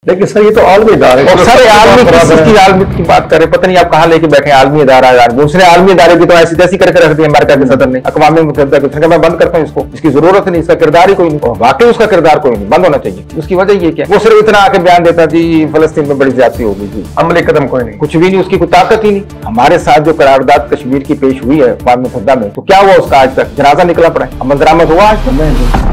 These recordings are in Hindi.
लेकिन सर ये तो आलमी इदारे और सर आलमी की आलमी की बात करें, पता नहीं आप कहाँ लेके बैठे हैं आलमी इदारा यार। दूसरे आलमी इदारे की तो ऐसी तैसी करके रख दी अमेरिका के सदर ने, अक़वाम मुत्तहिदा के। मैं बंद करता हूँ इसको, इसकी जरूरत नहीं, इसका किरदार ही कोई नहीं, वाकई उसका किरदार कोई नहीं, बंद होना चाहिए। उसकी वजह ये क्या, वो सिर्फ इतना आके बयान देता जी फलस्तीन में बड़ी ज्यादती हो गई, अमली कदम कोई नहीं, कुछ भी नहीं, उसकी कोई ताकत ही नहीं। हमारे साथ जो करारदाद कश्मीर की पेश हुई है अक़वाम मुत्तहिदा में, तो क्या हुआ उसका आज तक जनाजा निकला पड़ा है, अमल दरामद हुआ आज तक?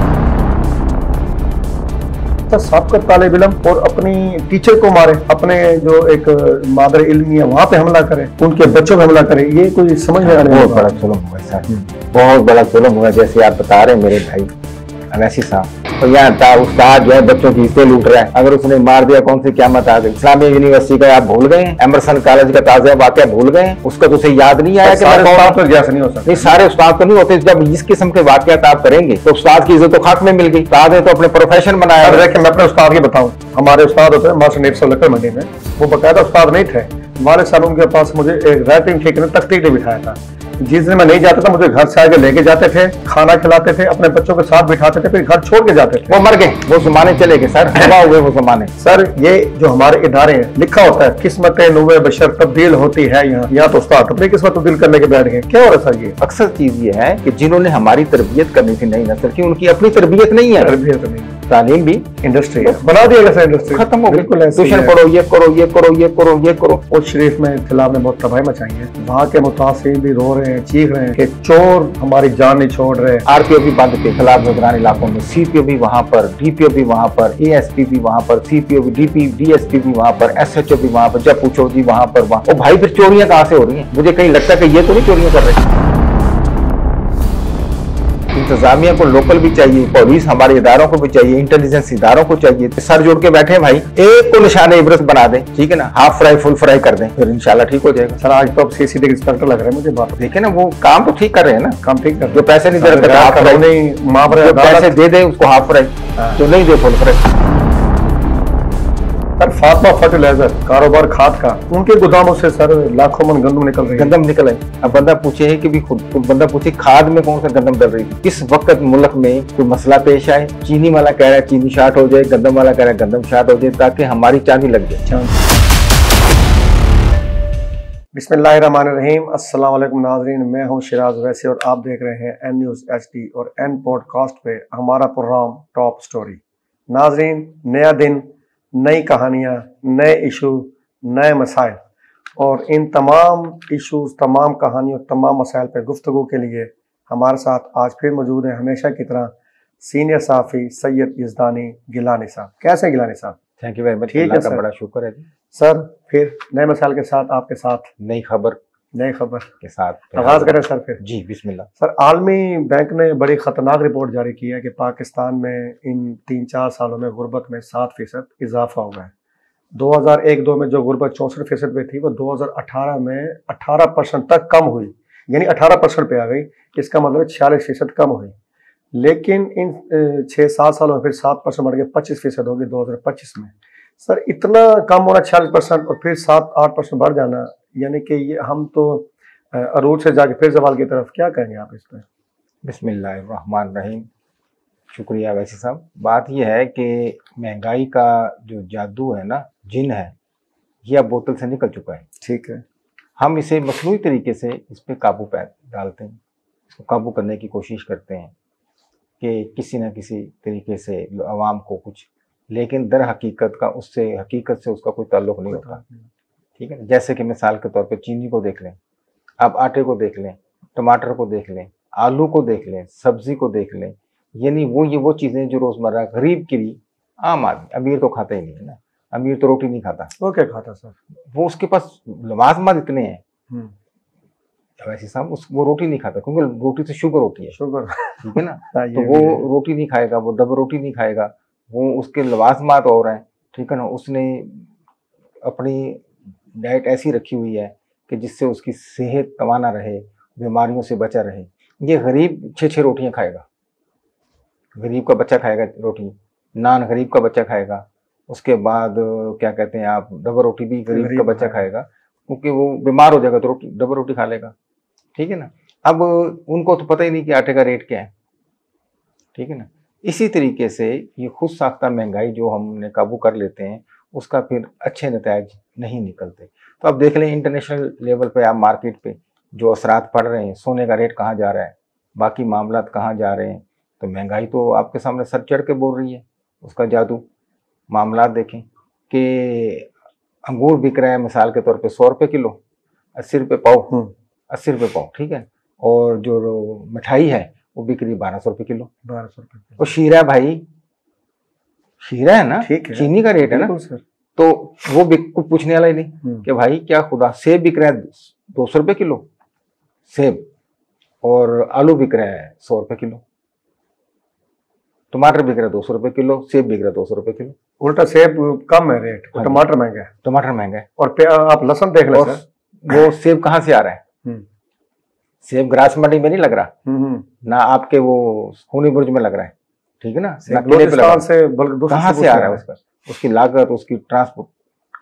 साबका तालिब इल्म और अपनी टीचर को मारे, अपने जो एक मादर इल्मी है वहां पे हमला करे, उनके बच्चों पे हमला करे, ये कोई समझ में आने बहुत बड़ा जुल्म हुआ सर, बहुत बड़ा जुल्म हुआ। जैसे आप बता रहे हैं मेरे भाई अवैसी साहब, तो यहाँ था उस्ताद जो है बच्चों की हिस्से लूट रहा है, अगर उसने मार दिया कौन सी क़यामत आ गई। इस्लामिया यूनिवर्सिटी का आप भूल गए, एमरसन कॉलेज का ताज़ा वाक़या भूल गए, उसका तो उसे याद नहीं आया कि उस्ताद तो जैसे नहीं हो सकता। नहीं, सारे उस्ताद तो नहीं होते। जब इस किस्म के वाक़यात आप करेंगे तो उस्ताद की इज्जत तो खाक में मिल गई। उस्ताद ने तो अपने प्रोफेशन बनाया। देखिए मैं अपने उस्ताद की बताऊं, हमारे उस्ताद होते हैं मास्टर नेफ्स लक्कड़ मंडी में, वो बकायदा उस्ताद नहीं थे। वाले साल उनके पास मुझे एक राइटिंग ठेके ने तख्ती पे बिठाया था। जिस दिन मैं नहीं जाता था मुझे घर से आगे लेके जाते थे, खाना खिलाते थे, अपने बच्चों के साथ बिठाते थे, फिर घर छोड़ के जाते थे। वो मर गए, वो जमाने चले गए सर, हवा हुए वो जमाने। सर ये जो हमारे इदारे हैं, लिखा होता है किस्मतें नूवे बशर तब्दील होती है, यहाँ तो उस्ताद अपनी किस्मत तब्दील करने के बैठ गए। क्या हो रहा है सर? ये अक्सर चीज ये है कि जिन्होंने हमारी तरबियत करनी थी नई नस्ल की, उनकी अपनी तरबियत नहीं है, तरबियत नहीं, तालीम भी इंडस्ट्री है, बना दिया गया इंडस्ट्री, खत्म हो बिल्कुल। ट्यूशन पढ़ो, ये करो, ये करो, ये करो, ये करो। उस शरीफ में इख्तिलाफ ने बहुत तबाही मचाई है, वहाँ के मुतासिर भी रो रहे हैं, चीख रहे हैं कि चोर हमारी जान नहीं छोड़ रहे। आरपीओ भी बंद के खिलाफ निगरानी इलाकों में, सीपीओ भी वहाँ पर, डीपीओ भी वहाँ पर, एएसपी भी वहाँ पर, सीपीओ भी, डीएसपी भी वहाँ पर, एसएचओ भी वहाँ पर। जब पूछो जी वहाँ पर वहाँ, ओ भाई फिर चोरियां कहाँ से हो रही हैं? मुझे कहीं लगता है कि ये तो नहीं चोरियां कर रहे। इंतजामिया को लोकल भी चाहिए, पुलिस हमारे इदारों को भी चाहिए, इंटेलिजेंस इदारों को चाहिए। सर जोड़ के बैठे भाई, एक को निशाने इब्रत बना दें, ठीक है ना, हाफ फ्राई फुल फ्राई कर दें, फिर इंशाल्लाह ठीक हो जाएगा। सर आज तो अब सीसीटीवी इंस्पेक्टर लग रहे हैं मुझे, बात देखे ना, वो काम तो ठीक कर रहे हैं ना, काम ठीक कर, जो पैसे नहीं दे रहे हाफ फ्राई नहीं, पैसे दे दे उसको हाफ फ्राई, जो नहीं दे full fry. Sir Fatima fertilizer कारोबार खाद का, उनके गोदामों से सर लाखों मन गंदम निकल रही है। गंदम निकल आई। अब बंदा पूछे है कि भी खुद बंदा पूछे खाद में कौन सा गंदम डल रही है। इस वक्त मुल्क में कोई मसला पेश आए, चीनी वाला कह रहा है चीनी शार्ट हो जाए, गंदम वाला कह रहा है गंदम शार्ट हो जाए, ताकि हमारी चांदी लग जाए। बिस्मिल्लाहिर्रहमानिर्रहीम, अस्सलाम वालेकुम नाज़रीन, मैं हूं शिराज वैसी और आप देख रहे हैं एन न्यूज़ HD और एन पॉडकास्ट पे हमारा प्रोग्राम टॉप स्टोरी। नाज़रीन, नया दिन, नई कहानियाँ, नए इशू, नए मसाइल, और इन तमाम इशूज़, तमाम कहानियों, तमाम मसाइल पर गुफ्तगू के लिए हमारे साथ आज फिर मौजूद है हमेशा की तरह सीनियर सहाफ़ी सैयद यज़दानी गिलानी साहब। कैसे गिलानी साहब? थैंक यू वेरी मच, ठीक है सर, बड़ा शुक्र है सर। फिर नए मसाइल के साथ आपके साथ नई खबर के साथ आगाज करें सर। फिर जी बिस्मिल्लाह। सर, आलमी बैंक ने बड़ी खतरनाक रिपोर्ट जारी की है कि पाकिस्तान में इन 3-4 सालों में गुर्बत में 7% इजाफा हुआ है। 2001-2 में जो गुर्बत 64% पे थी, वो 2018 में 18% तक कम हुई, यानी 18% पे आ गई। इसका मतलब 46% कम हुई। लेकिन इन 6-7 सालों में फिर 7% बढ़ के 25% होगी 2025 में। सर, इतना कम होना 46% और फिर 7-8% बढ़ जाना, यानी कि ये हम तो अरूज से जाके फिर जवाल की तरफ, क्या कहेंगे आप इस पर? बिस्मिल्लाहिर्रहमानिर्रहीम, शुक्रिया वैसी साहब। बात यह है कि महंगाई का जो जादू है ना, जिन है, ये अब बोतल से निकल चुका है। ठीक है, हम इसे मसनूई तरीके से इस पर काबू डालते हैं, इसको काबू करने की कोशिश करते हैं कि किसी न किसी तरीके से आवाम को कुछ, लेकिन दर हकीकत का उससे, हकीकत से उसका कोई ताल्लुक नहीं होता। ठीक है, जैसे कि मिसाल के तौर पे चीनी को देख लें, आप आटे को देख लें, टमाटर को देख लें, आलू को देख लें, सब्जी को देख लें, यानी वो चीज़ें जो रोज़मर्रा गरीब के लिए, आम आदमी, अमीर तो खाता ही नहीं है ना, अमीर तो रोटी नहीं खाता। वो क्या खाता सर? वो उसके पास लवाजमात इतने हैं वैसे साहब, वो रोटी नहीं खाता, क्योंकि रोटी से शुगर होती है, शुगर, ठीक है ना। तो वो रोटी नहीं खाएगा, वो डबल रोटी नहीं खाएगा, वो उसके लवाजमात और हैं, ठीक है ना। उसने अपनी डाइट ऐसी रखी हुई है कि जिससे उसकी सेहत तवाना रहे, बीमारियों से बचा रहे। ये गरीब 6-6 रोटियां खाएगा, गरीब का बच्चा खाएगा रोटी, नान गरीब का बच्चा खाएगा, उसके बाद क्या कहते हैं आप, डबल रोटी भी गरीब का बच्चा खाएगा, क्योंकि वो बीमार हो जाएगा तो रोटी, डबल रोटी खा लेगा, ठीक है ना। अब उनको तो पता ही नहीं कि आटे का रेट क्या है, ठीक है ना। इसी तरीके से ये खुद साख्ता महंगाई जो हमने काबू कर लेते हैं उसका फिर अच्छे नतीजे नहीं निकलते। तो अब देख लें इंटरनेशनल लेवल पे, आप मार्केट पे जो असरात पड़ रहे हैं, सोने का रेट कहाँ जा रहा है, बाकी मामलात कहाँ जा रहे हैं, तो महंगाई तो आपके सामने सर चढ़ के बोल रही है, उसका जादू। मामलात देखें कि अंगूर बिक रहा है मिसाल के तौर पे 100 रुपये किलो, 80 रुपये पाव, 80 रुपये पाव, ठीक है। और जो मिठाई है वो बिक रही 1200 रुपये किलो। 1200 रुपये। और शीरा भाई, शीरा है ना, ठीक है, चीनी का रेट है ना सर। तो वो कुछ पूछने वाला ही नहीं कि भाई क्या खुदा, सेब बिक रहा है 200 रुपये किलो सेब, और आलू बिक रहा है 100 रुपये किलो, टमाटर बिक रहा है 200 रुपये किलो, सेब बिक रहा है 200 रुपये किलो। उल्टा सेब कम है रेट, टमाटर महंगा है। टमाटर महंगा है। और आप लहसुन देख लें सर, वो सेब कहाँ से आ रहा है? सेब ग्रास मंडी में नहीं लग रहा, ना आपके वो खूनी बुर्ज में लग रहा है, ठीक है ना, से कहाँ से आ रहा है उसका, उसकी लागत, उसकी ट्रांसपोर्ट,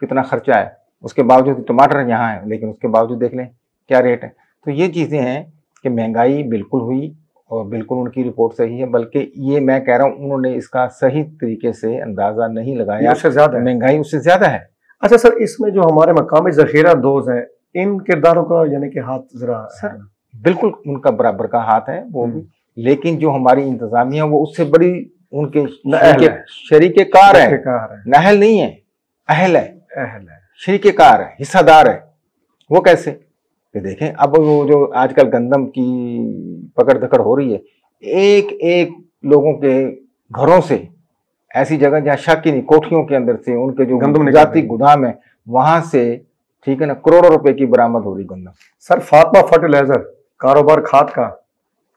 कितना खर्चा है, उसके बावजूद टमाटर यहाँ है, लेकिन उसके बावजूद देख लें क्या रेट है। तो ये चीज़ें हैं कि महंगाई बिल्कुल हुई और बिल्कुल उनकी रिपोर्ट सही है, बल्कि ये मैं कह रहा हूँ उन्होंने इसका सही तरीके से अंदाजा नहीं लगाया, उससे ज्यादा महंगाई उससे ज्यादा है। अच्छा सर, इसमें जो हमारे मकामी जखीरा दोज हैं, इन किरदारों का यानी कि हाथ जरा सर बिल्कुल उनका बराबर का हाथ है वो भी, लेकिन जो हमारी इंतजामिया वो उससे बड़ी उनके शरीके कार है, नहल नहीं है, अहल है, शरीके कार है, हिस्सादार है। वो कैसे कि देखें, अब वो जो आजकल गंदम की पकड़ धकड़ हो रही है, एक एक लोगों के घरों से, ऐसी जगह जहाँ शक ही नहीं, कोठियों के अंदर से उनके जो गंदम जाती गोदाम है वहां से, ठीक है ना, करोड़ों रुपए की बरामद हो रही गंदम। सर फातिमा फर्टिलाइजर कारोबार खाद का,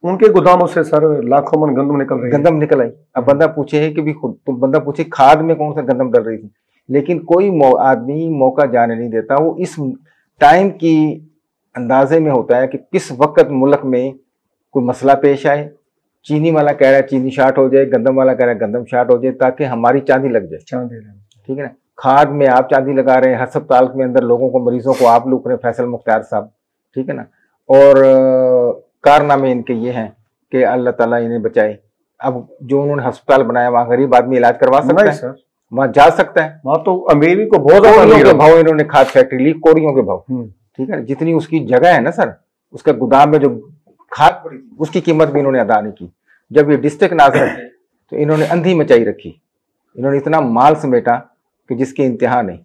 उनके गोदामों से सर लाखों मन गंदम निकल रही है। गंदम निकल आई। अब बंदा पूछे है कि भी खुद तो बंदा पूछे खाद में कौन सा गंदम डल रही थी, लेकिन कोई आदमी मौका जाने नहीं देता। वो इस टाइम की अंदाजे में होता है कि किस वक्त मुल्क में कोई मसला पेश आए, चीनी वाला कह रहा है चीनी शार्ट हो जाए, गंदम वाला कह रहा है गंदम शार्ट हो जाए, ताकि हमारी चांदी लग जाए, चांदी, ठीक है ना। खाद में आप चांदी लगा रहे हैं, अस्पताल में अंदर लोगों को, मरीजों को आप लूट रहे हैं, फैसल मुख्तार साहब, ठीक है ना। और कारनामे इनके ये हैं कि अल्लाह ताला इन्हें बचाए। अब जो उन्होंने अस्पताल बनाया वहाँ गरीब आदमी इलाज करवा सकता है सर, वहाँ जा सकता है, वहाँ तो अमीरी को बहुत ज्यादा भाव इन्होंने खाद फैक्ट्री ली, कोड़ियों के भाव, ठीक है ना। जितनी उसकी जगह है ना सर, उसका गोदाम में जो खाद पड़ी उसकी कीमत भी इन्होंने अदा नहीं की। जब ये डिस्ट्रिक्ट नाज़र थे तो इन्होंने अंधी मचाई रखी, इन्होंने इतना माल समेटा कि जिसकी इंतहा नहीं,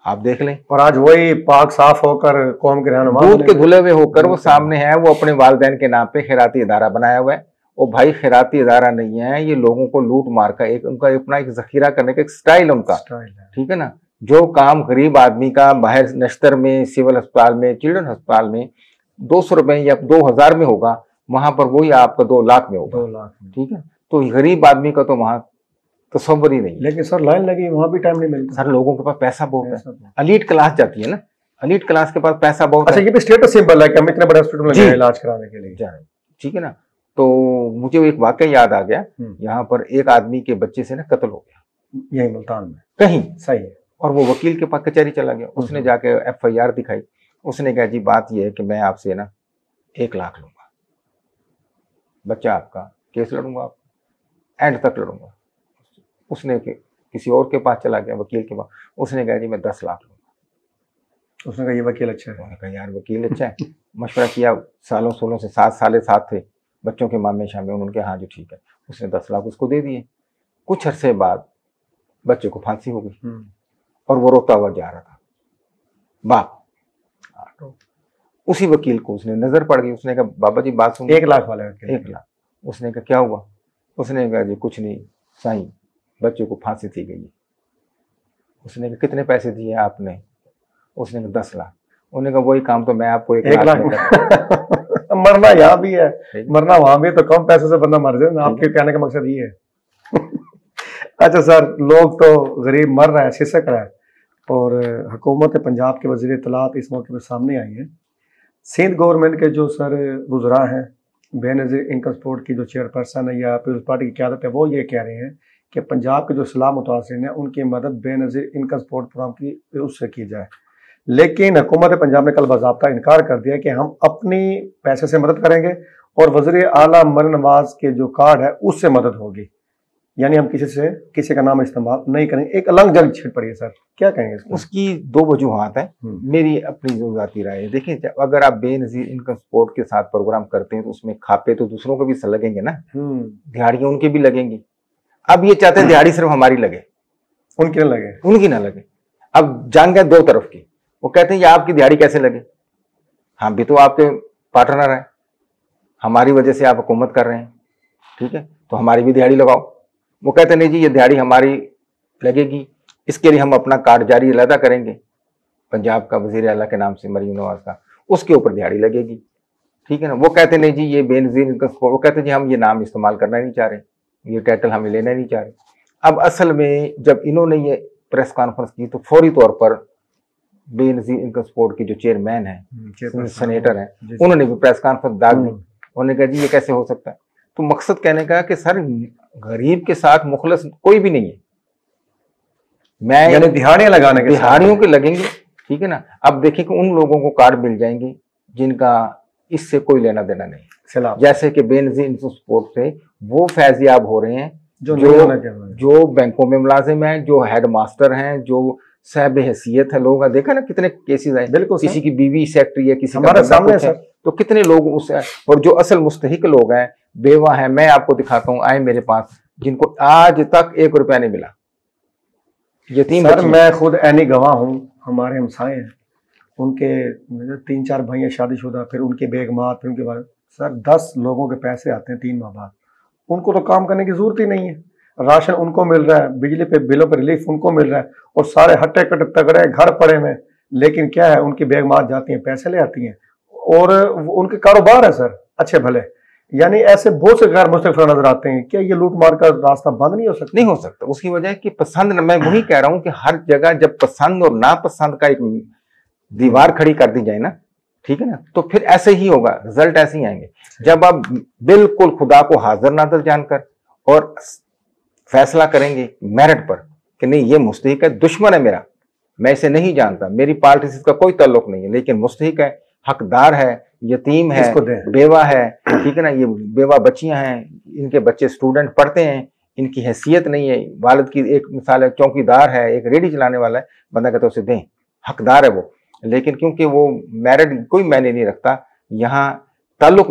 आप देख लें। और आज वही पाक साफ होकर कौम के रहनुमा, दूध के धुले हुए होकर वो सामने है, वो अपने वालिदैन के नाम पे खैराती इदारा बनाया हुआ है। वो भाई खैराती इदारा नहीं है, ये लोगों को लूट मार का एक उनका अपना एक जखीरा करने का एक स्टाइल उनका, ठीक है ना। जो काम गरीब आदमी का बाहर नश्तर में, सिविल अस्पताल में, चिल्ड्रन अस्पताल में 200 रुपए या 2000 में होगा, वहां पर वही आपका 2 लाख में होगा, 2 लाख, ठीक है। तो गरीब आदमी का तो वहां तस्वर ही नहीं। लेकिन सर लाइन लगी, वहां भी टाइम नहीं मिलता सर, लोगों के पास पैसा बहुत है, एलीट क्लास जाती है ना, एलीट क्लास के पास पैसा बहुत। अच्छा, ये भी स्टेटस सिंबल है कि हम इतने बड़े हॉस्पिटल में गए इलाज कराने के लिए जा रहे हैं, ठीक है ना। तो मुझे एक वाकया याद आ गया, यहाँ पर एक आदमी के बच्चे से ना कत्ल हो गया, यही मुल्तान में कहीं, सही है। और वो वकील के पास कचहरी चला गया, उसने जाके FIR दिखाई, उसने कहा जी बात यह है कि मैं आपसे ना 1 लाख लूंगा, बच्चा आपका, केस लड़ूंगा, आप एंड तक लड़ूंगा। उसने किसी और के पास चला गया, वकील के पास, उसने कहा जी मैं 10 लाख लूंगा। उसने कहा ये वकील अच्छा है, उन्होंने कहा यार वकील अच्छा है। मशवरा किया, सालों सोलों से 7 साल साथ थे, बच्चों के मामले शामिल, उन्होंने कहा हाँ जी ठीक है। उसने 10 लाख उसको दे दिए। कुछ अरसे बाद बच्चे को फांसी हो गई और वो रोता हुआ जा रहा था, बाप। उसी वकील को उसने नजर पड़ गई, उसने कहा बाबा जी बात सुन, 1 लाख वाले 1 लाख। उसने कहा क्या हुआ? उसने कहा जी कुछ नहीं साईं, बच्चे को फांसी दी गई। उसने कहा कितने पैसे दिए आपने? उसने कहा 10 लाख। उन्होंने कहा वही काम तो मैं आपको 1 लाख में मरना यहाँ भी है, मरना वहां भी है, तो कम पैसे से बंदा मर जाए, आपके कहने का मकसद ये है। अच्छा सर, लोग तो गरीब मर रहा है, सिसक रहा है, और हुकूमत पंजाब के वज़ीर इत्तलात इस मौके पर सामने आई है। सिंध गवर्नमेंट के जो सर वज़रा हैं, बेनज़ीर इनकम सपोर्ट की जो चेयरपर्सन है या पीपल्स पार्टी की क़यादत है, वो ये कह रहे हैं कि पंजाब के जो सलाह मुतासिरीन हैं उनकी मदद बेनज़ीर इनकम सपोर्ट प्रोग्राम की उससे की जाए। लेकिन हुकूमत पंजाब ने कल बाज़ाब्ता इनकार कर दिया कि हम अपनी पैसे से मदद करेंगे और वज़ीर आला मरियम नवाज के जो कार्ड है उससे मदद होगी, यानी हम किसी का नाम इस्तेमाल नहीं करेंगे। एक अलग जंग छिड़ पड़ी है सर, क्या कहेंगे इसमें? उसकी दो वजूहात है। मेरी अपनी जो जाती राय है, देखिए अगर आप बेनजीर इनकम सपोर्ट के साथ प्रोग्राम करते हैं तो उसमें खापे तो दूसरों को भी लगेंगे ना, दिहाड़ियां उनकी भी लगेंगी। अब ये चाहते हैं दिहाड़ी सिर्फ हमारी लगे, उनकी ना लगे, उनकी ना लगे। अब जंग है दो तरफ की, वो कहते हैं ये आपकी दिहाड़ी कैसे लगे, हम भी तो आपके पार्टनर हैं, हमारी वजह से आप हुकूमत कर रहे हैं, ठीक है, तो हमारी भी दिहाड़ी लगाओ। वो कहते नहीं जी ये दिहाड़ी हमारी लगेगी, इसके लिए हम अपना कार्ड जारी अलहदा करेंगे पंजाब का वज़ीर आला के नाम से मरियम नवाज का, उसके ऊपर दिहाड़ी लगेगी, ठीक है ना। वो कहते नहीं जी ये बेनजीर इनकम सपोर्ट, वो कहते जी हम ये नाम इस्तेमाल करना ही नहीं चाह रहे, ये टाइटल हमें लेना ही नहीं चाह रहे। अब असल में जब इन्होंने ये प्रेस कॉन्फ्रेंस की तो फौरी तौर पर बेनजीर इनकम सपोर्ट के जो चेयरमैन है, सेनेटर हैं, उन्होंने भी प्रेस कॉन्फ्रेंस दाग दी। उन्होंने कहा जी ये कैसे हो सकता है। तो मकसद कहने का कि सर गरीब के साथ मुखलस कोई भी नहीं है, मैं यानी दिहाड़ियां लगाने के, दिहाड़ियों के लगेंगे, ठीक है ना। अब देखिए कि उन लोगों को कार्ड मिल जाएंगे जिनका इससे कोई लेना देना नहीं, जैसे कि बेनजीर इनकम सपोर्ट से वो फैजियाब हो रहे हैं जो बैंकों में मुलाजिम हैं, जो हेड मास्टर हैं, जो साहब हैसियत है लोग, देखा ना कितने केसेस आए, बिल्कुल किसी की बीवी सेक्रेटरी है, किसी हमारे सामने है, तो कितने लोग उस, और जो असल मुस्तहिक लोग हैं, बेवा है, मैं आपको दिखाता हूँ, आए मेरे पास जिनको आज तक 1 रुपया नहीं मिला, यतीम। सर मैं खुद ऐनी गवाह हूँ, हमारे हमसाए हैं, उनके 3-4 भाई हैं शादीशुदा, फिर उनके बेगमात, फिर उनके बाद सर 10 लोगों के पैसे आते हैं 3 माह बाद, उनको तो काम करने की जरूरत ही नहीं है, राशन उनको मिल रहा है, बिजली पे बिलों पर रिलीफ उनको मिल रहा है, और सारे हट्टे कट्टे तगड़े घर पड़े में, लेकिन क्या है उनकी बेगमात जाती हैं पैसे ले आती हैं और उनके कारोबार है सर अच्छे भले। यानी ऐसे बहुत से गैर मुस्तकिल नजर आते हैं, क्या ये लूट मार का रास्ता बंद नहीं हो सकता? नहीं हो सकता। उसकी वजह है कि पसंद, मैं वही कह रहा हूं कि हर जगह जब पसंद और नापसंद का एक दीवार खड़ी कर दी जाए ना, ठीक है ना, तो फिर ऐसे ही होगा, रिजल्ट ऐसे ही आएंगे। जब आप बिल्कुल खुदा को हाजिर नादर जानकर और फैसला करेंगे मेरिट पर कि नहीं ये मुस्तहिक है, दुश्मन है मेरा, मैं इसे नहीं जानता, मेरी पार्टी से इसका कोई ताल्लुक नहीं है, लेकिन मुस्तहिक है, हकदार है, यतीम है, बेवा है, ठीक है ना, ये बेवा बच्चियां हैं, इनके बच्चे स्टूडेंट पढ़ते हैं, इनकी हैसियत नहीं है, वालिद की एक मिसाल है, चौकीदार है, एक रेडी चलाने वाला है, बंदा कहता है उसे दें, हकदार है वो। लेकिन क्योंकि वो मेरिट कोई मायने नहीं रखता, यहाँ ताल्लुक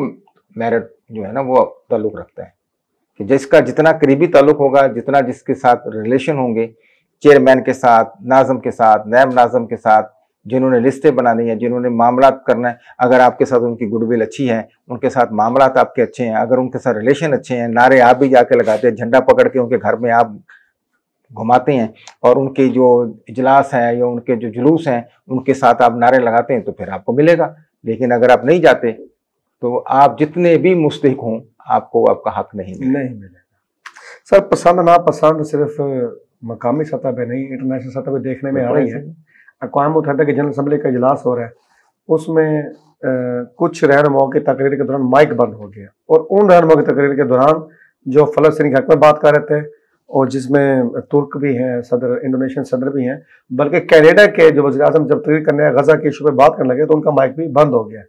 मेरिट जो है ना वो ताल्लुक रखता है कि जिसका जितना करीबी ताल्लुक होगा, जितना जिसके साथ रिलेशन होंगे, चेयरमैन के साथ, नाज़म के साथ, नायब नाज़म के साथ, जिन्होंने लिस्टें बनानी है, जिन्होंने मामला करना है, अगर आपके साथ उनकी गुडविल अच्छी है, उनके साथ मामला आपके अच्छे हैं, अगर उनके साथ रिलेशन अच्छे हैं, नारे आप भी जाके लगाते हैं, झंडा पकड़ के उनके घर में आप घुमाते हैं, और उनके जो इजलास हैं या उनके जो जुलूस हैं उनके साथ आप नारे लगाते हैं, तो फिर आपको मिलेगा। लेकिन अगर आप नहीं जाते तो आप जितने भी मुस्तहिक हों आपको आपका हक नहीं मिलेगा। सर पसंद नापसंद सिर्फ मकामी सतह पे नहीं, इंटरनेशनल सतह पे देखने में आ रही है। अक़वाम मुत्तहिदा की जनरल असम्बली का इजलास हो रहा है, उसमें कुछ रहनुमाओं की तकरीर के दौरान माइक बंद हो गया, और उन रहनुमाओं की तकरीर के दौरान जो फ़लस्तीन के हक़ में बात कर रहे थे, और जिसमें तुर्क भी हैं, सदर इंडोनेशियन सदर भी हैं, बल्कि कनाडा के जो वज़ीर-ए-आज़म जब तकरीर करने गज़ा के इशू पे बात करने लगे तो उनका माइक भी बंद हो गया।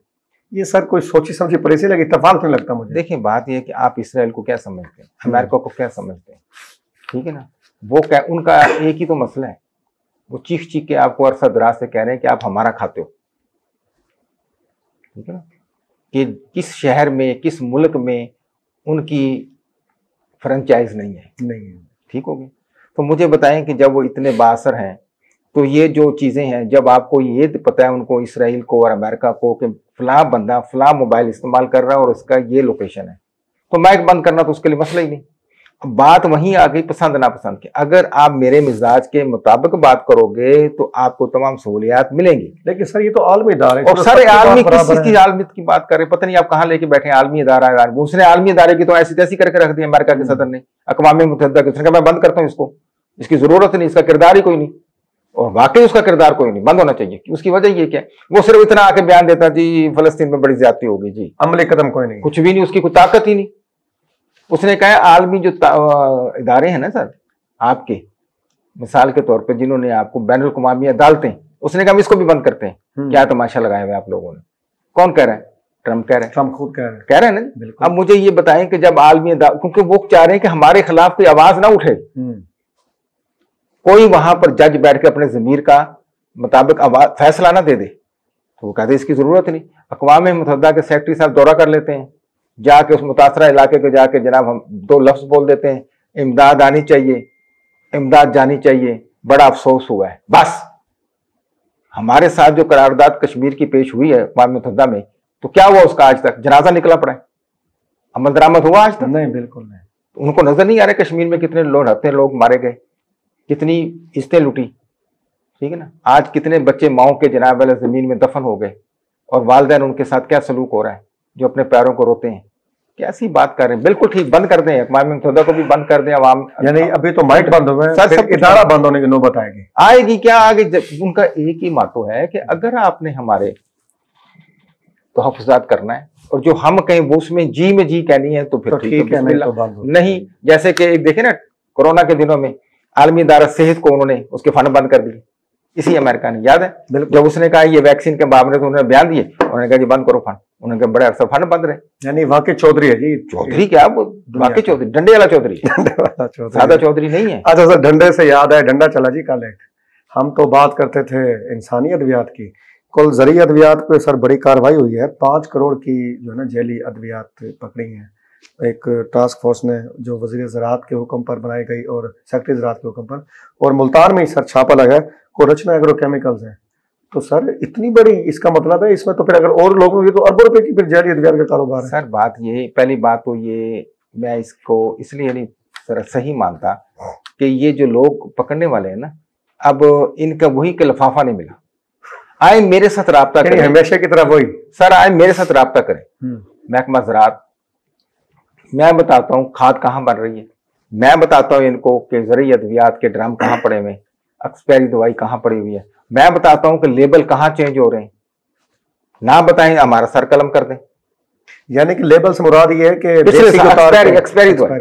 ये सर कोई सोची समझी पॉलिसी लगी, इत्तेफाक नहीं लगता मुझे। देखिए बात यह है कि आप इसराइल को क्या समझते हैं, अमेरिका को क्या समझते हैं, ठीक है ना, वो क्या, उनका एक ही तो मसला है, वो चीख चीख के आपको अरसा दराज से कह रहे हैं कि आप हमारा खाते हो, ठीक है ना, कि किस शहर में, किस मुल्क में उनकी फ्रेंचाइज नहीं है, ठीक हो गई। तो मुझे बताएं कि जब वो इतने बाअसर हैं, तो ये जो चीज़ें हैं, जब आपको ये पता है उनको, इसराइल को और अमेरिका को, कि फला बंदा फला मोबाइल इस्तेमाल कर रहा है और उसका ये लोकेशन है, तो माइक बंद करना तो उसके लिए मसला ही नहीं। अब बात वहीं आ गई पसंद नापसंद की। अगर आप मेरे मिजाज के मुताबिक बात करोगे तो आपको तमाम सहूलियात मिलेंगी। लेकिन सर ये तो आलमी इदारे, और सारे आलमी, किसकी आलमियत की बात कर रहे, पता नहीं आप कहाँ लेके बैठे, आलमी इदारा है। उसने आलमी इदारे की तो ऐसी तैसी करके रख दी अमेरिका के सदर ने, अक़वाम मुत्तहिदा के, उसने कहा मैं बंद करता हूँ इसको, इसकी जरूरत नहीं, इसका किरदार ही कोई नहीं, और वाकई उसका किरदार कोई नहीं, बंद होना चाहिए। उसकी वजह ये क्या है, वो सिर्फ इतना आके बयान देता जी फलस्तीन में बड़ी ज्यादती होगी, जी अमली कदम कोई नहीं, कुछ भी नहीं, उसकी कोई ताकत ही नहीं। उसने कहा आलमी जो इदारे हैं ना सर आपके, मिसाल के तौर पे जिन्होंने आपको बैनुल अक़वामी अदालतें, उसने कहा हम इसको भी बंद करते हैं। क्या तमाशा लगाया हुआ आप लोगों ने, कौन कह रहा है, ट्रम्प कह रहे हैं, ट्रम्प खुद कह रहे हैं ना। अब मुझे ये बताएं कि जब आलमी क्योंकि वो चाह रहे हैं कि हमारे खिलाफ कोई आवाज ना उठे, कोई वहां पर जज बैठ के अपने जमीर का मुताबिक फैसला ना दे दे, तो वो कहते इसकी जरूरत नहीं। अक़वाम मुत्तहिदा के सेक्रेटरी साहब दौरा कर लेते हैं, जाके उस मुतासरा इलाके को जाके जनाब हम 2 लफ्ज बोल देते हैं, इमदाद आनी चाहिए, इमदाद जानी चाहिए, बड़ा अफसोस हुआ है। बस हमारे साथ जो करारदाद कश्मीर की पेश हुई है अक़वाम मुत्तहिदा में, तो क्या हुआ उसका आज तक? जनाजा निकला पड़ा है, अमल दरामद हुआ आज तक? नहीं, बिल्कुल नहीं। उनको नजर नहीं आ रहा कश्मीर में कितने लोग मारे गए, कितनी इज्जतें लुटी, ठीक है ना। आज कितने बच्चे माओ के जनाब वाले जमीन में दफन हो गए, और वालिदैन उनके साथ क्या सलूक हो रहा है, जो अपने पैरों को रोते हैं। कैसी बात कर रहे हैं? बिल्कुल ठीक, बंद कर दें, अक़वाम मुत्तहिदा को भी बंद कर दें। अवाम यानी अभी तो माइक बंद हुए हैं, सब इदारा बंद होने की नौबत आएगी क्या आगे? उनका एक ही मातो है कि अगर आपने हमारे तहफ़्फ़ुज़ात करना है और जो हम कहें वो उसमें जी में जी कहनी है, तो फिर तो ठीक है, नहीं। जैसे कि एक देखे ना, कोरोना के दिनों में आलमी इदारा सेहत को उन्होंने उसके फंड बंद कर दिए, इसी अमेरिका ने, याद है जब उसने कहा ये वैक्सीन के मामले तो उन्होंने बयान दिए, उन्होंने कहा जी बंद करो फंड, उन्होंने कहा बड़े अरसा फंड बंद रहे। यानी वाकई चौधरी है जी, चौधरी क्या, वो वाकई चौधरी, डंडे वाला चौधरी, सादा चौधरी नहीं है। अच्छा सर, डंडे से याद है, डंडा चला जी कल एक, हम तो बात करते थे इंसानी अद्वियात की, कुल ज़रूरी अद्वियात पे सर बड़ी कार्रवाई हुई है। 5 करोड़ की जो है ना जेली अद्वियात पकड़ी हैं। एक टास्क फोर्स ने जो वज़ीर ज़राअत के हुक्म पर बनाई गई और सेक्रेटरी ज़राअत के हुक्म पर, और मुल्तान में ही सर छापा लगा है, कोरचना एग्रो केमिकल्स है। तो सर इतनी बड़ी, इसका मतलब है इसमें तो फिर अगर और लोगों की तो अरबों रुपए की फिर जेली अद्वियात का कारोबार है। सर बात ये, पहली बात तो ये मैं इसको इसलिए नहीं सर सही मानता कि ये जो लोग पकड़ने वाले हैं ना, अब इनका वही का लिफाफा नहीं मिला। आए मेरे साथ राब्ता करें, हमेशा की तरह वही सर, आए मेरे साथ राब्ता करें, महकमा ज़राअत, मैं बताता हूँ खाद कहाँ बन रही है, मैं बताता हूँ इनको कि ज़रूरी अद्वियात के ड्रम कहाँ पड़े हुए हैं, एक्सपायरी दवाई कहाँ पड़ी हुई है, मैं बताता हूँ कि लेबल कहाँ चेंज हो रहे हैं, ना बताएं हमारा सर कलम कर दें। यानी कि लेबल से मुराद ये है कि एक्सपायरी दवाई,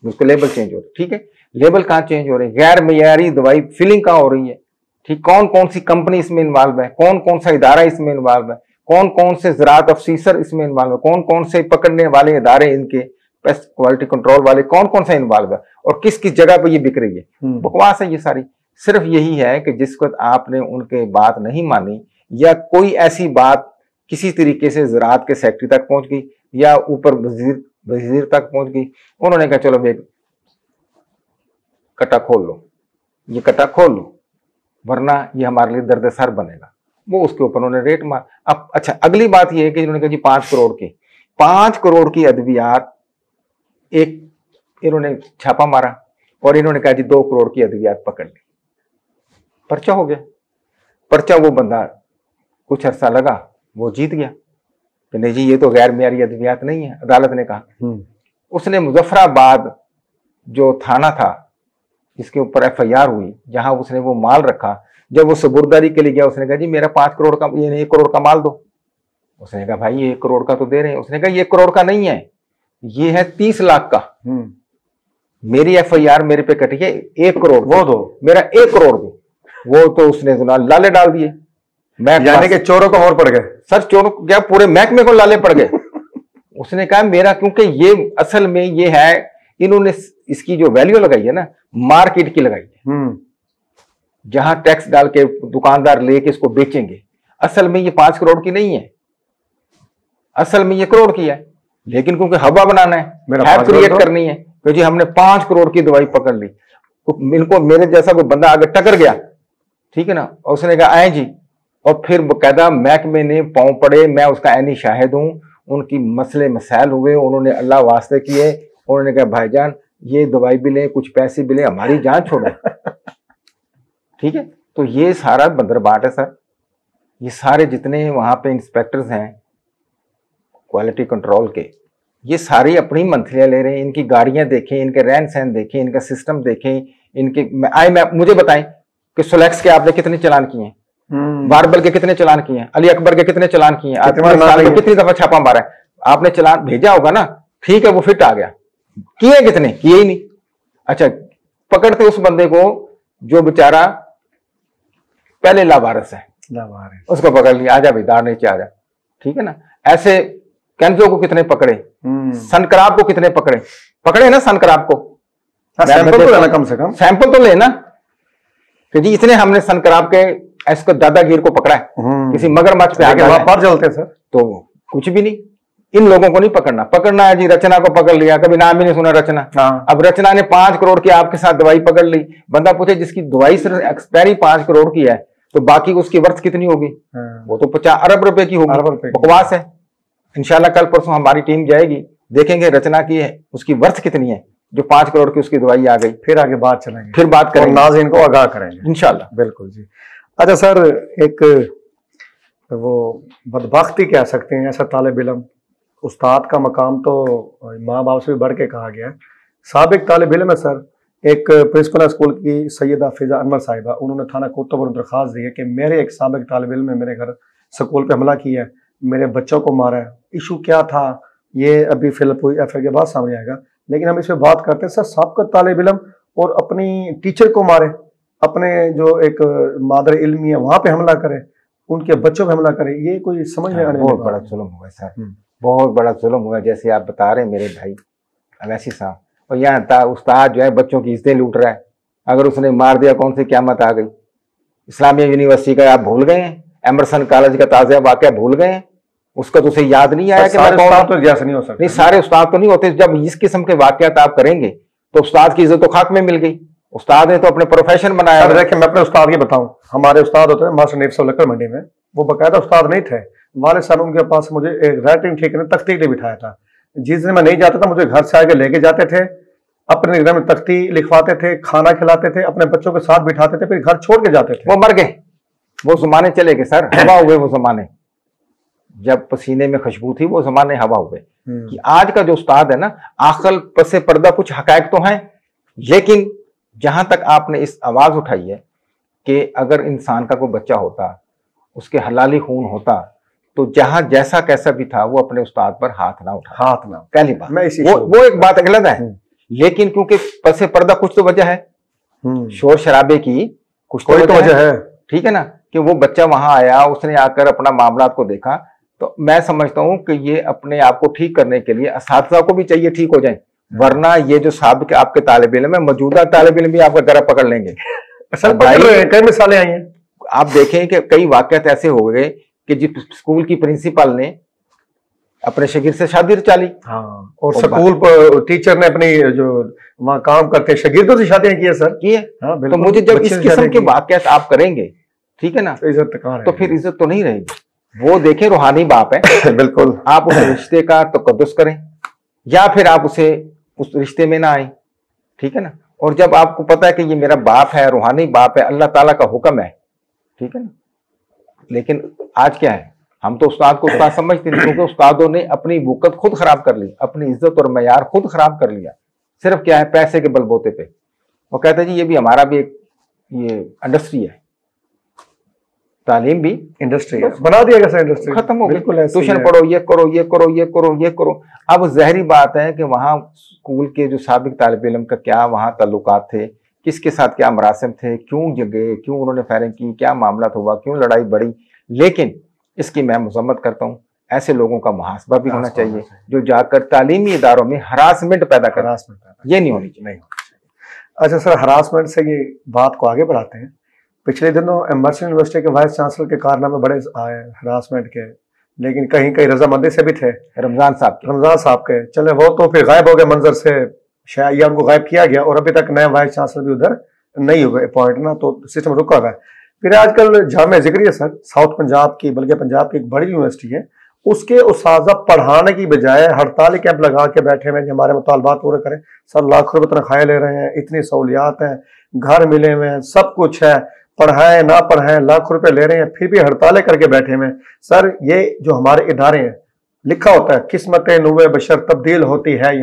उसको लेबल चेंज हो रहे, ठीक है, लेबल कहाँ चेंज हो रहे हैं, गैर मयारी दवाई फिलिंग कहाँ हो रही है, ठीक, कौन कौन सी कंपनी इसमें इन्वॉल्व है, कौन कौन सा इदारा इसमें इन्वॉल्व है, कौन कौन से ज़राअत अफसर इसमें इन्वॉल्व है, कौन कौन से पकड़ने वाले इदारे, इनके पेस्ट क्वालिटी कंट्रोल वाले कौन कौन सा इन्वॉल्व है, और किस किस जगह पे ये बिक रही है। बकवास है ये सारी। सिर्फ यही है कि जिस वक्त आपने उनके बात नहीं मानी, या कोई ऐसी बात किसी तरीके से ज़राअत के सेक्रेटरी तक पहुंच गई या ऊपर वजीर तक पहुंच गई, उन्होंने कहा चलो एक कट्टा खोल लो, ये कट्टा खोल लो, वरना ये हमारे लिए दर्द-ए-सर बनेगा। वो उसके ऊपर उन्होंने रेट मार। अब अच्छा, अगली बात ये है कि इन्होंने कहा जी 5 करोड़ की अद्वियात, एक इन्होंने छापा मारा और इन्होंने कहा जी 2 करोड़ की अद्वियात पकड़ ली, पर्चा हो गया। पर्चा वो बंदा कुछ अरसा लगा, वो जीत गया कि नहीं जी ये तो गैर मेयारी अद्वियात नहीं है, अदालत ने कहा। उसने मुजफ्फराबाद जो थाना था जिसके ऊपर FIR हुई, जहां उसने वो माल रखा, जब वो सबूरदारी के लिए गया, उसने कहा जी मेरा 5 करोड़ का, ये 1 करोड़ का माल दो। उसने कहा भाई ये 1 करोड़ का तो दे रहे हैं। उसने कहा ये 1 करोड़ का नहीं है, ये है 30 लाख का। मेरी FIR मेरे पे कटी है 1 करोड़, वो दो, मेरा 1 करोड़ दो। वो तो उसने लाले डाल दिए। यानी कि चोरों को और पड़ गए सर, चोरों क्या पूरे महकमे को लाले पड़ गए। उसने कहा मेरा, क्योंकि ये असल में ये है, इन्होंने इसकी जो वैल्यू लगाई है ना, मार्केट की लगाई है, जहां टैक्स डाल के दुकानदार लेके इसको बेचेंगे। असल में ये 5 करोड़ की नहीं है, असल में ये करोड़ की है, लेकिन क्योंकि हवा बनाना है, हाइप क्रिएट करनी है, तो जी हमने 5 करोड़ की दवाई पकड़ ली। इनको मेरे जैसा कोई बंदा आगे टकर गया, ठीक है ना, और उसने कहा आए जी, और फिर बकायदा महकमे ने पांव पड़े, मैं उसका ऐनी शाहिद हूं, उनकी मसले मसाइल हुए, उन्होंने अल्लाह वास्ते किए, उन्होंने कहा भाईजान ये दवाई भी लें, कुछ पैसे भी लें, हमारी जान छोड़े। ठीक है, तो ये सारा बंदरबाट है सर। ये सारे जितने वहां पे इंस्पेक्टर्स हैं क्वालिटी कंट्रोल के, ये सारे अपनी मंथलियां ले रहे हैं। इनकी गाड़ियां देखें, इनके रहन सहन देखें, इनका सिस्टम देखें, इनके मुझे बताएं कि सोलेक्स के आपने कितने चालान किए हैं, बारबल के कितने चालान किए हैं, अली अकबर के कितने चालान किए हैं, कितनी दफा छापा मारा है आपने, चालान भेजा होगा ना, ठीक है वो फिट आ गया, किए कितने, किए ही नहीं। अच्छा, पकड़ते उस बंदे को जो बेचारा पहले लावारिस है, उसको पकड़ लिया, आजा भाई दार नीचे आजा, ठीक है ना। ऐसे कैंसो को कितने पकड़े, सनक्राब को कितने पकड़े, पकड़े ना सनक्राब को। सैंपल तो लेना, कम से कम सैंपल तो लेना कि जी इतने हमने सनक्राब के इसको दादागिर को पकड़ा है, किसी मगरमच्छ पे आगे वहां पर चलते सर, तो कुछ भी नहीं। इन लोगों को नहीं पकड़ना, पकड़ना है जी रचना को पकड़ लिया, कभी नाम ही नहीं सुना रचना। अब रचना ने 5 करोड़ की आपके साथ दवाई पकड़ ली, बंदा पूछे जिसकी दवाई से एक्सपायरी 5 करोड़ की है तो बाकी उसकी वर्थ कितनी होगी? वो तो 50 अरब रुपए की होगी। बकवास है। इंशाल्लाह कल परसों हमारी टीम जाएगी, देखेंगे रचना की है उसकी वर्थ कितनी है, जो 5 करोड़ की उसकी दवाई आ गई। फिर आगे बात चलेंगे, फिर बात करेंगे, नाज़रीन को आगाह करेंगे इंशाल्लाह। बिल्कुल जी। अच्छा सर, एक वो बदबख्ती कह सकते हैं, ऐसा तालिब इल्म, उस्ताद का मकाम तो माँ बाप से भी बढ़ के कहा गया है। साबिक तालिब इल्म है सर, एक प्रिंसिपल स्कूल की सैयदा फिजा अनवर साहिबा, उन्होंने थाना कोतब पर दरख्वास्त दी है कि मेरे एक साबिक तालिब इल्म ने मेरे घर स्कूल पे हमला किया है, मेरे बच्चों को मारा है। इशू क्या था ये अभी फिलहाल एफ के बाद सामने आएगा, लेकिन हम इस पर बात करते हैं सर, साबिक तालिब इल्म और अपनी टीचर को मारे, अपने जो एक मादर इल्मी है वहां पे हमला करे, उनके बच्चों पे हमला करे, ये कोई समझ में आने बहुत बड़ा जुल्म हुआ सर, बहुत बड़ा जुल्म हुआ। जैसे आप बता रहे हैं मेरे भाई अवैसी साहब, और यहाँ था उस्ताद जो है बच्चों की इज्जतें लूट रहा है, अगर उसने मार दिया कौन सी क्यामत आ गई। इस्लामिया यूनिवर्सिटी का आप भूल गए हैं, एमरसन कॉलेज का ताज़ा वाकया भूल गए हैं, उसका तो उसे याद नहीं आया कि उस्ताद तो जैसे नहीं हो सकते। नहीं, सारे उस्ताद तो नहीं होते। जब इस किस्म के वाकयात आप करेंगे तो उस्ताद की इज्जत तो खाक में मिल गई। उस्ताद ने तो अपने प्रोफेशन बनाया। देखिए मैं अपने उस्ताद की बताऊं, हमारे उस्ताद होते हैं मास्टर नेफ साहब लक्कड़ मंडी में, वो बाकायदा उस्ताद नहीं थे, वाले साहब उनके पास मुझे एक राइटिंग ठीक ने तख्ती के लिए बिठाया था। जिस दिन मैं नहीं जाता था मुझे घर से आके लेके जाते थे, अपने घर में तख्ती लिखवाते थे, खाना खिलाते थे, अपने बच्चों के साथ बिठाते थे, फिर घर छोड़ के जाते थे। वो मर गए, वो जमाने चले गए सर, हवा हुए वो जमाने। जब पसीने में खुशबू थी वो जमाने हवा हुए। कि आज का जो उस्ताद है ना, आखिल पसे पर्दा कुछ हकायक तो हैं, लेकिन जहां तक आपने इस आवाज उठाई है कि अगर इंसान का कोई बच्चा होता, उसके हलाली खून होता, तो जहां जैसा कैसा भी था वो अपने उस्ताद पर हाथ ना उठा, हाथ ना। पहली बात वो एक बात गलत है, लेकिन क्योंकि पसे पर्दा कुछ तो वजह है, शोर शराबे की कुछ तो वजह है, ठीक है ना, कि वो बच्चा वहां आया, उसने आकर अपना मामला को देखा। तो मैं समझता हूं कि ये अपने आप को ठीक करने के लिए असातिज़ा को भी चाहिए ठीक हो जाए, वरना ये जो साबिक आपके तालिब इल्म है, मौजूदा तालिब इल्म भी आपका गला पकड़ लेंगे। कई मिसालें आई हैं, आप देखें कि कई वाकयात ऐसे हो गए कि जिस स्कूल की प्रिंसिपल ने अपने शागिर्द से शादी रचा ली। हाँ, और स्कूल पर टीचर ने अपनी जो वहाँ काम करते हैं शागिर्दों से शादियां की है सर, की है। हाँ, तो मुझे जब इस किस्म के वाकयात आप करेंगे, ठीक है ना, इज्जत तो फिर इज्जत तो नहीं रहेगी। वो देखें रूहानी बाप है बिल्कुल, आप उस रिश्ते का तकद्दुस करें या फिर आप उसे उस रिश्ते में ना आए, ठीक है ना। और जब आपको पता है कि ये मेरा बाप है, रूहानी बाप है, अल्लाह ताला का हुक्म है, ठीक है ना। लेकिन आज क्या है, हम तो उस्ताद को उस्ताद समझते नहीं, क्योंकि उस्तादों ने अपनी वक़्त खुद खराब कर ली, अपनी इज्जत और मयार खुद खराब कर लिया, सिर्फ क्या है पैसे के बलबूते पे। वो कहते हैं जी ये भी हमारा भी एक ये इंडस्ट्री है, तालीम भी इंडस्ट्री है, बना दिया गया इंडस्ट्री, खत्म हो गई। ट्यूशन पढ़ो, ये करो, ये करो, ये करो, ये करो। अब जहरी बात है कि वहाँ स्कूल के जो साबिक तालिब इल्म का क्या वहाँ ताल्लुकात थे, किसके साथ क्या मरासिम थे, क्यों जगह, क्यों उन्होंने फायरिंग की, क्या मामला हुआ, क्यों लड़ाई बढ़ी। लेकिन इसकी मैं मजम्मत करता हूँ, ऐसे लोगों का मुहासबा भी होना चाहिए जो जाकर तालीमी इदारों में हरासमेंट पैदा कर, ये नहीं होनी चाहिए। अच्छा सर, हरासमेंट से ये बात को आगे बढ़ाते हैं। पिछले दिनों एमरसन यूनिवर्सिटी के वाइस चांसलर के कारनामे बड़े आए हरासमेंट के, लेकिन कहीं कहीं रजामंदी से भी थे। रमजान साहब के चले, वो तो फिर गायब हो गए मंजर से, शायद उनको गायब किया गया और अभी तक नए वाइस चांसलर भी उधर नहीं हुए अपॉइंट ना, तो सिस्टम रुका हुआ है। फिर आजकल जामिया ज़िक्रिया सर, साउथ पंजाब की, बल्कि पंजाब की एक बड़ी यूनिवर्सिटी है, उसके उस्ताद पढ़ाने की बजाय हड़ताली कैंप लगा के बैठे हुए, हमारे मुतालबात पूरे करें। सर लाख रुपए तनख्वाहें ले रहे हैं, इतनी सहूलियात हैं, घर मिले हुए हैं, सब कुछ है, पढ़ाएं ना पढ़ाएं लाख रुपए ले रहे हैं, फिर भी हड़तालें करके बैठे हुए हैं। सर ये जो हमारे इदारे हैं, लिखा होता है किस्मतें नूए बशर तब्दील होती है,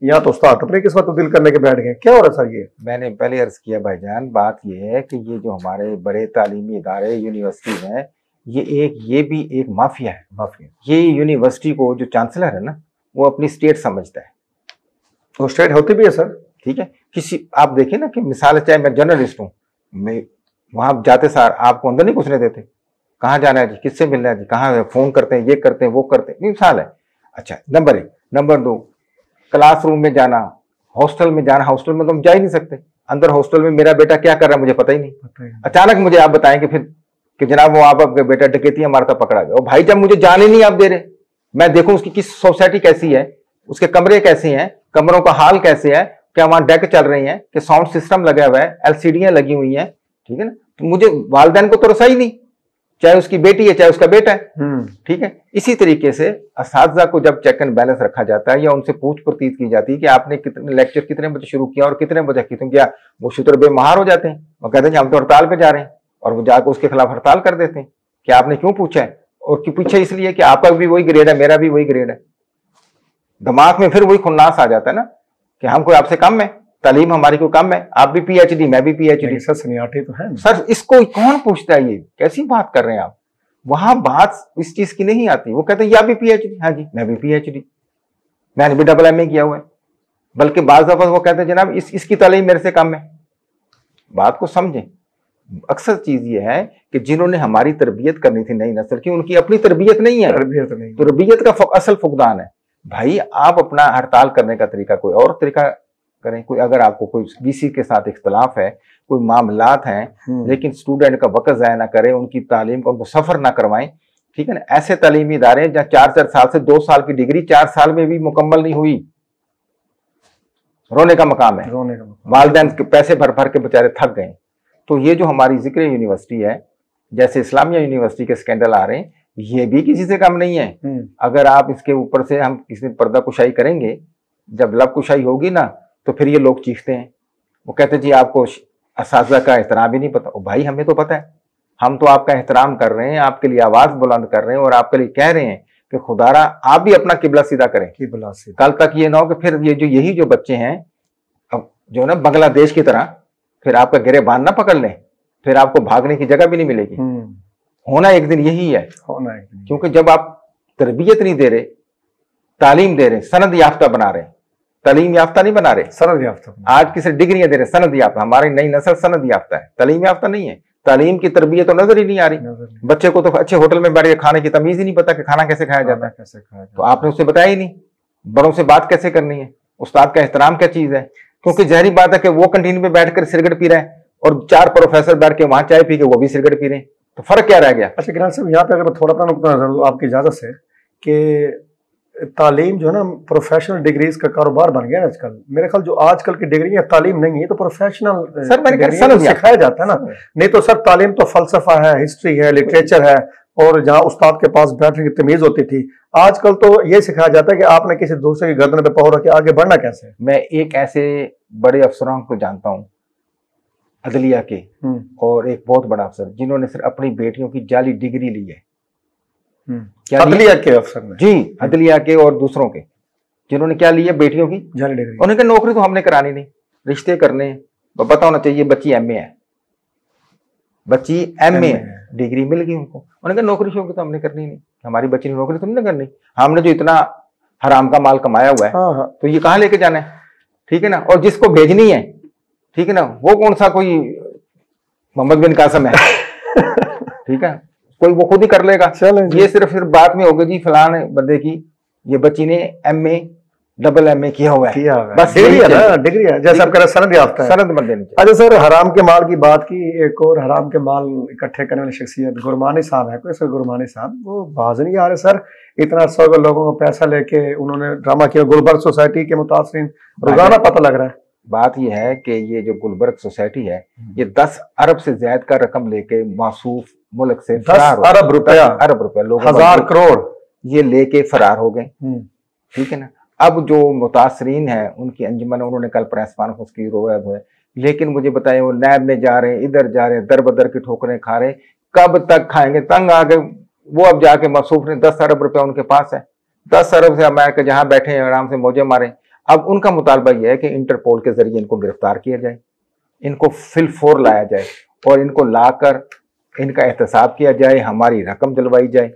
यहाँ तो उस्ताद अपनी किस्मत तब्दील करने के बैठ गए, क्या हो रहा है सर? ये मैंने पहले अर्ज किया भाईजान, बात ये है कि ये जो हमारे बड़े तालीमी इदारे यूनिवर्सिटी हैं, ये भी एक माफिया है। ये यूनिवर्सिटी को जो चांसलर है ना, वो अपनी स्टेट समझता है, तो स्टेट होती भी है सर, ठीक है। किसी आप देखें ना कि मिसाल, चाहे मैं जर्नलिस्ट हूँ, मैं वहां जाते सार आपको अंदर नहीं घुसने देते, कहाँ जाना है जी, किससे मिलना है जी, कहाँ फोन करते हैं, ये करते हैं, वो करते हैं, मिसाल है। अच्छा, नंबर 1। नंबर 2, क्लासरूम में जाना, हॉस्टल में जाना। हॉस्टल में तो हम जा ही नहीं सकते, अंदर हॉस्टल में मेरा बेटा क्या कर रहा है मुझे पता ही नहीं। अचानक मुझे आप बताएंगे फिर कि जनाब वो आपका बेटा डकैती मारता पकड़ा गया। और भाई जब मुझे जाने नहीं आप दे रहे, मैं देखूं उसकी किस सोसाइटी कैसी है, उसके कमरे कैसे हैं, कमरों का हाल कैसे है, क्या वहां डेक चल रही है, कि साउंड सिस्टम लगा हुआ है, एलसीडियां लगी हुई हैं, ठीक है ना। तो मुझे वालिदैन को तो रसाई नहीं, चाहे उसकी बेटी है चाहे उसका बेटा है, ठीक है। इसी तरीके से असातिज़ा को जब चेक एंड बैलेंस रखा जाता है या उनसे पूछ परतीत की जाती है कि आपने कितने लेक्चर कितने बजे शुरू किया और कितने बजे खत्म किया, वो शुतर बेमहार हो जाते हैं। वो कहते हैं कि हम तो हड़ताल पे जा रहे हैं, और वो जाकर उसके खिलाफ हड़ताल कर देते हैं कि आपने क्यों पूछा है, और क्यों पूछा इसलिए कि आपका भी वही ग्रेड है, मेरा भी वही ग्रेड है। दिमाग में फिर वही खुन्नास आ जाता है ना कि हम कोई आपसे कम है, तालीम हमारी को कम है, आप भी पीएचडी मैं भी पीएचडी। सर सन्याटी तो है सर, इसको कौन पूछता है, ये कैसी बात कर रहे हैं आप। वहां बात इस चीज की नहीं आती। वो कहते हैं आप भी पीएचडी, हाँ जी मैं भी पीएचडी, मैंने भी डबल एमए किया हुआ है। बल्कि बाज़ दफा वो कहते हैं जनाब इसकी तालीम मेरे से कम है। बात को समझें। अक्सर चीज ये है कि जिन्होंने हमारी तरबियत करनी थी नई नस्ल की, उनकी अपनी तरबियत नहीं है, तरबियत का असल फुकदान है। भाई आप अपना हड़ताल करने का तरीका कोई और तरीका करें। कोई अगर आपको कोई वीसी के साथ इख्तलाफ है, कोई मामलात हैं, लेकिन स्टूडेंट का वक्त ज़ाया ना करें, उनकी तालीम का उनको सफर ना करवाएं, ठीक है ना। ऐसे तालीमी इदारे जहाँ 4-4 साल से 2 साल की डिग्री 4 साल में भी मुकम्मल नहीं हुई, रोने का मकाम है। वालिदैन के पैसे भर भर के बेचारे थक गए। तो ये जो हमारी जिक्र यूनिवर्सिटी है, जैसे इस्लामिया यूनिवर्सिटी के स्कैंडल आ रहे हैं, ये भी किसी से कम नहीं है। अगर आप इसके ऊपर से हम किसी पर्दा कुशाई करेंगे, जब लब कुशाई होगी ना, तो फिर ये लोग चीखते हैं। वो कहते हैं जी आपको असातिज़ा का एहतराम ही नहीं पता। ओ भाई हमें तो पता है, हम तो आपका एहतराम कर रहे हैं, आपके लिए आवाज बुलंद कर रहे हैं और आपके लिए कह रहे हैं कि खुदारा आप भी अपना किबला सीधा करें। कल तक ये ना हो कि फिर ये जो यही जो बच्चे हैं अब जो ना बांग्लादेश की तरह फिर आपका गिरेबान ना पकड़ लें, फिर आपको भागने की जगह भी नहीं मिलेगी। होना एक दिन यही है, होना एक दिन। क्योंकि जब आप तरबियत नहीं दे रहे, तालीम दे रहे, सनद याफ्ता बना रहे, तालीम याफ्ता नहीं बना रहे, सनद याफ्ता। आज किसी डिग्रियां दे रहे, सनद याफ्ता। हमारी नई नस्ल सनद याफ्ता है, तालीम याफ्ता नहीं है। तालीम की तरबियत तो नजर ही नहीं आ रही। बच्चे को तो अच्छे होटल में बैठ के खाने की तमीज ही नहीं पता कि खाना कैसे खाया जाता है। तो आपने उससे बताया ही नहीं, बड़ों से बात कैसे करनी है, उस्ताद का एहतराम क्या चीज है। क्योंकि जहरी बात है कि वो कैंटीन में बैठकर सिगरेट पी रहे हैं और 4 प्रोफेसर बैठ के वहां चाय पी के वो भी सिगरेट पी रहे हैं, तो फर्क क्या रह गया। अच्छा गिरान साहब, यहाँ पे अगर मैं थोड़ा अपना नुकता आपकी इजाजत से, कि तालीम जो है ना प्रोफेशनल डिग्रीज का कारोबार बन गया आजकल। मेरे ख्याल जो आजकल की डिग्री है तालीम नहीं है, तो प्रोफेशनल सर सिखाया जाता है ना। नहीं तो सर तालीम तो फलसफा है, हिस्ट्री है, लिटरेचर है, और जहाँ उस्ताद के पास बैठने की तमीज होती थी, आजकल तो ये सिखाया जाता है कि आपने किसी दूसरे की गर्दन पे पाँव रख के आगे बढ़ना कैसे है। मैं एक ऐसे बड़े अफसरों को जानता हूँ अदलिया के, और एक बहुत बड़ा अफसर जिन्होंने सिर्फ अपनी बेटियों की जाली डिग्री ली है। अदलिया के अफसर ने जी, अदलिया के और दूसरों के, जिन्होंने क्या लिया बेटियों की जाली डिग्री। उन्होंने कहा नौकरी तो हमने करानी नहीं, रिश्ते करने, पता होना चाहिए बच्ची एमए है, बच्ची एमए डिग्री मिल गई उनको। उन्होंने कहा नौकरी शौकरी तो हमने करनी नहीं, हमारी बच्ची ने नौकरी तो नहीं करनी, हमने जो इतना हराम का माल कमाया हुआ है तो ये कहाँ लेके जाना है, ठीक है ना। और जिसको भेजनी है, ठीक है ना, वो कौन सा कोई मोहम्मद बिन कासम है, ठीक है, कोई वो खुद ही कर लेगा। ये सिर्फ बात में होगा जी फलाने बंदे की ये बच्ची ने एमए डबल एमए किया हुआ है, बस डिग्री है ना, डिग्री है, जैसे आप कह रहे हैं सनद याफ्ता है, सनद मत देनी चाहिए। अच्छा सर, हराम के माल की बात की, एक और हराम के माल इकट्ठे करने वाली शख्सियत गुरमानी साहब है, कोई सर गुरमानी साहब, वो बाज नहीं आ रहे सर। इतना 100 लोगों को पैसा लेके उन्होंने ड्रामा किया, गुलबर्ग सोसाइटी के मुतासरीन रोजाना पता लग रहा है। बात यह है कि ये जो गुलबर्ग सोसाइटी है, ये 10 अरब से ज्यादा का रकम लेके मासूफ मुल्क से 10 अरब रुपया लोग 1000 करोड़ ये लेके फरार हो गए, ठीक है ना। अब जो मुतासरीन है उनकी अंजुमन, उन्होंने कल प्रेस कॉन्फ्रेंस की रोयत है, लेकिन मुझे बताएं वो नैब में जा रहे हैं, इधर जा रहे हैं, दर बदर की ठोकरें खा रहे, कब तक खाएंगे, तंग आ गए वो। अब जाके मसूफ ने 10 अरब रुपया उनके पास है, 10 अरब से अमेरिका जहां बैठे हैं आराम से मौजे मारे। अब उनका मुतालबा यह है कि इंटरपोल के जरिए इनको गिरफ्तार किया जाए, इनको फिल-फोर लाया जाए और इनको लाकर इनका एहतसाब किया जाए, हमारी रकम दिलवाई जाए।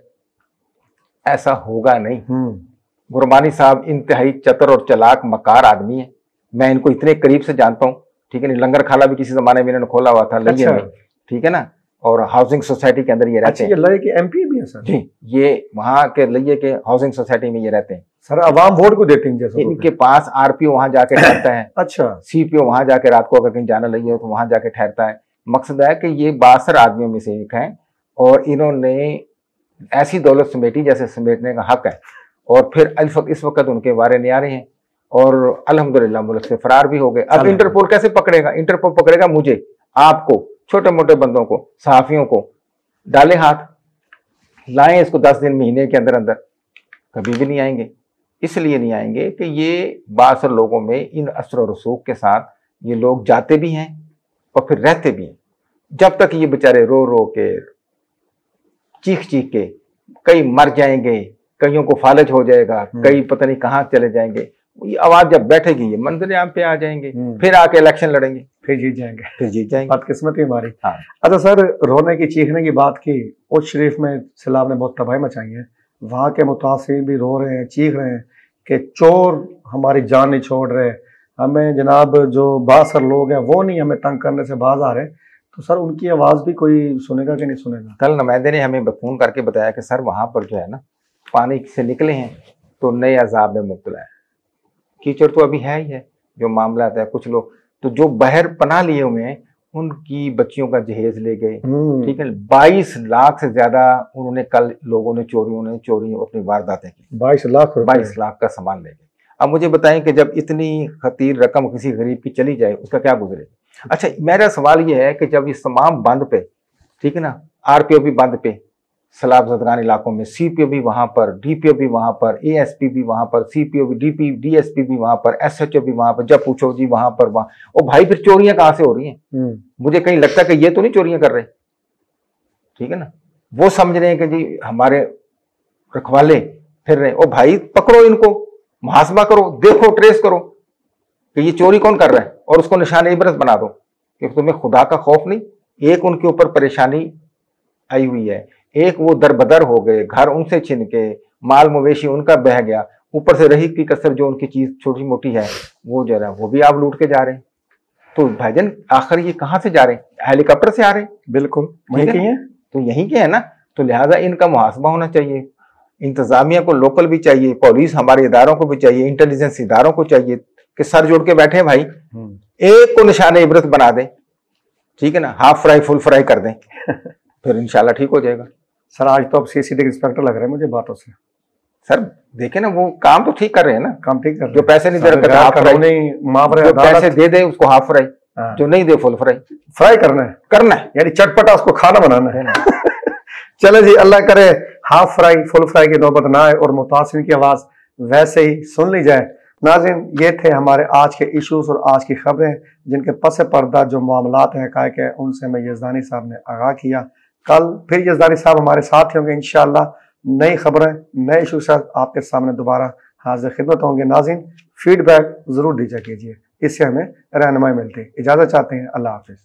ऐसा होगा नहीं। गुरबानी साहब इंतहाई चतुर और चालाक मकार आदमी है, मैं इनको इतने करीब से जानता हूँ, ठीक है ना। लंगर खाला भी किसी जमाने में इन्होंने खोला हुआ था, लगे में, ठीक है ना। और हाउसिंग सोसाइटी के अंदर ये रहते हैं। ये लगे कि एमपी भी है सर? जी, ये वहाँ के लिए के हाउसिंग सोसाइटी में ये रहते हैं सर। अवाम वोट को देते हैं जैसे? इनके पास आरपीओ वहाँ जाके ठहरता है। अच्छा। सीपीओ वहाँ जाके रात को अगर कहीं जाना लगी हो तो वहाँ जाके ठहरता है। मकसद है कि ये 62 आदमियों में से एक है और इन्होंने ऐसी दौलत समेटी जैसे समेटने का हक है, और फिर इस वक्त उनके वारे नहीं आ रहे हैं और अल्हम्दुलिल्लाह मुल्क से फरार भी हो गए। अब इंटरपोल कैसे पकड़ेगा? इंटरपोल पकड़ेगा मुझे, आपको, छोटे मोटे बंदों को, सहाफियों को। डाले हाथ, लाएं इसको 10 दिन महीने के अंदर अंदर। कभी भी नहीं आएंगे। इसलिए नहीं आएंगे कि ये 62 लोगों में इन असर और रसूख के साथ ये लोग जाते भी हैं और फिर रहते भी हैं। जब तक ये बेचारे रो रो के, चीख चीख के, कई मर जाएंगे, कईयों को फालज हो जाएगा, कई पता नहीं कहाँ चले जाएंगे, ये आवाज जब बैठेगी ये मंदिर यहाँ पे आ जाएंगे, फिर आके इलेक्शन लड़ेंगे, फिर जीत जाएंगे। बदकिस्मती हमारी। हाँ। अच्छा सर, रोने की चीखने की बात की, उस शरीफ में सैलाब ने बहुत तबाही मचाई है, वहाँ के मुतासिर भी रो रहे हैं, चीख रहे हैं कि चोर हमारी जान नहीं छोड़ रहे, हमें जनाब जो 62 लोग हैं वो नहीं हमें तंग करने से बाज आ रहे। तो सर उनकी आवाज़ भी कोई सुनेगा कि नहीं सुनेगा? कल नुमाइंदे ने हमें फोन करके बताया कि सर वहाँ पर जो है ना पानी से निकले हैं तो नए अजाब में मुब्तला है। कीचड़ तो अभी है ही है, जो मामला है। कुछ लोग तो जो बहर पनाह लिए हुए हैं उनकी बच्चियों का जहेज ले गए, ठीक है। 22 लाख से ज्यादा उन्होंने कल लोगों ने चोरी अपनी वारदातें की। 22 लाख का सामान ले गए। अब मुझे बताएं कि जब इतनी खतीर रकम किसी गरीब की चली जाए उसका क्या गुजरे। अच्छा, मेरा सवाल ये है कि जब इस तमाम बंद पे, ठीक है ना, आरपीओ भी बंद पे सैलाब ज़दगान इलाकों में, सीपीओ भी वहां पर, डीपीओ भी वहां पर, एएसपी भी वहां पर, सीपीओ भी, डीएसपी भी वहां पर, एसएचओ भी वहां पर, जब पूछो जी वहां पर वहां। और भाई फिर चोरियां कहां से हो रही हैं? मुझे कहीं लगता है कि ये तो नहीं चोरियां कर रहे, ठीक है ना। वो समझ रहे हैं कि जी हमारे रखवाले फिर रहे। ओ भाई पकड़ो इनको, मुहासबा करो, देखो, ट्रेस करो कि ये चोरी कौन कर रहा है और उसको निशान इबरत बना दो। क्योंकि तुम्हें खुदा का खौफ नहीं। एक उनके ऊपर परेशानी आई हुई है, एक वो दरबदर हो गए, घर उनसे छिन के, माल मवेशी उनका बह गया, ऊपर से रही की कसर जो उनकी चीज छोटी मोटी है वो जो है वो भी आप लूट के जा रहे हैं। तो भाईजान आखिर ये कहाँ से जा रहे हैं? हेलीकॉप्टर से आ रहे हैं? बिल्कुल वहीं के हैं, तो यहीं के है ना। तो लिहाजा इनका मुहासबा होना चाहिए। इंतजामिया को लोकल भी चाहिए, पुलिस हमारे इदारों को भी चाहिए, इंटेलिजेंस इदारों को चाहिए कि सर जोड़ के बैठे भाई, एक को निशाने इबरत बना दें, ठीक है ना, हाफ फ्राई फुल फ्राई कर दें फिर इंशाल्लाह ठीक हो जाएगा। सर आज तो अब सीसीडी इंस्पेक्टर लग रहे हैं मुझे बातों से। सर देखे ना, वो काम तो ठीक कर रहे हैं ना, काम ठीक कर रहे हैं। जो पैसे नहीं दे रखा हाफ फ्राई, जो पैसे दे दे उसको हाफ फ्राई, जो नहीं दे फुल फ्राई करना है, यानी चटपटा उसको खाना बनाना है ना। चले जी, अल्लाह करे हाफ फ्राई फुल फ्राई की नौबत ना आए और मुतासिर की आवाज वैसे ही सुन ली जाए। नाज़रीन, ये थे हमारे आज के इश्यूज और आज की खबरें जिनके पस पर्दा जो मामलात हैं हक़ाइक़ है, उनसे मैं यज़दानी साहब ने आगाह किया। कल फिर यज़दानी साहब हमारे साथ ही होंगे इंशाअल्लाह। नई खबरें, नए इशू के साथ आपके सामने दोबारा हाजिर खिदमत होंगे। नाज़रीन, फीडबैक ज़रूर दीजिए कीजिए, इससे हमें रहनुमाई मिलती है। इजाज़त चाहते हैं, अल्लाह हाफ़िज़।